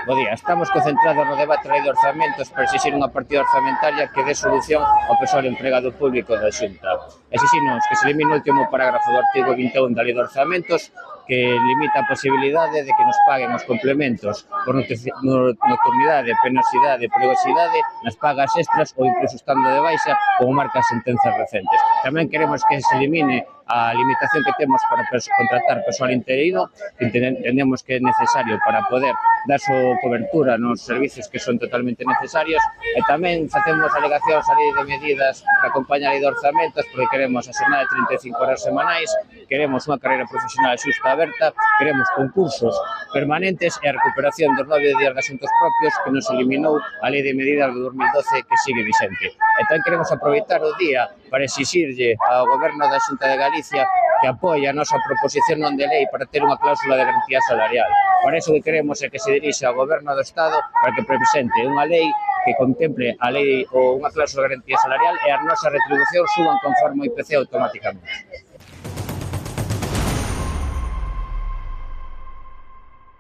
Bo día, estamos concentrados no debate da lei de orzamentos para exixir unha partida orzamentaria que dé solución ao persoal empregado público da Xunta. Exiximos que se elimine o último parágrafo do artigo 21 da lei de orzamentos que limita a posibilidade de que nos paguen os complementos por nocturnidade, penosidade e perigosidade nas pagas extras ou incluso estando de baixa, como marcan sentenzas recentes. Tamén queremos que se elimine a limitación que temos para contratar persoal interino, que entendemos que é necesario para poder dar súa cobertura nos servicios que son totalmente necesarios, e tamén facemos alegacións á lei de medidas que acompaña a lei de orzamentos, porque queremos a xornada de 35 horas semanais, queremos unha carreira profesional xusta aberta, queremos concursos permanentes e a recuperación dos 9 días de asuntos propios que nos eliminou a lei de medidas de 2012 que sigue vixente. E tamén queremos aproveitar o día para exixirlle ao Goberno da Xunta de Galicia que apoie a nosa proposición non de lei para ter unha cláusula de garantía salarial. Para iso que queremos é que se dirixe ao Goberno do Estado para que presente unha lei que contemple a lei ou unha cláusula de garantía salarial e as nosas retribucións suban conforme o IPC automáticamente.